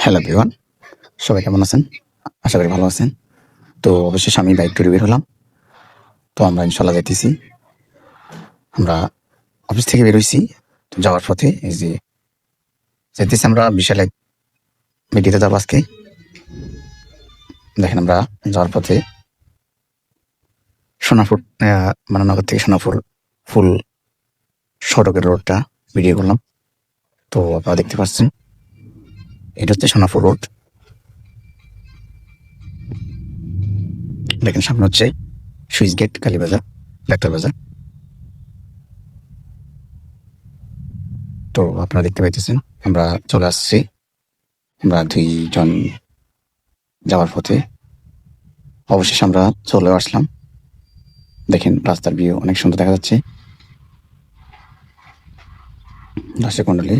Hello everyone, সবাই কেমন আছেন? আশা করি ভালো আছেন। তো অবশেষে আমি বাইক ট্যুরে বের হলাম। তো আমরা ইনশাল্লাহ যাইতেছি। আমরা অফিস থেকে বের হইছি। তো যাওয়ার পথে এই যে যাইতেছি আমরা বিশাল এক মিডিয়াতে যাবো আজকে। দেখেন আমরা যাওয়ার পথে সোনাপুর মানানগর থেকে সোনাপুর ফুল সড়কের রোডটা ভিডিও করলাম। তো আপনারা দেখতে পাচ্ছেন এটা হচ্ছে সোনাপুর রোড। দেখেন সামনে হচ্ছে সুইচ গেট, কালীবাজার, ডাক্তার বাজার। তো আপনারা দেখতে পাইতেছেন আমরা চলে আসছি। আমরা 2 জন যাওয়ার পথে অবশেষে আমরা চলে আসলাম। দেখেন রাস্তার ভিউ অনেক সুন্দর দেখা যাচ্ছে। দর্শক মন্ডলী,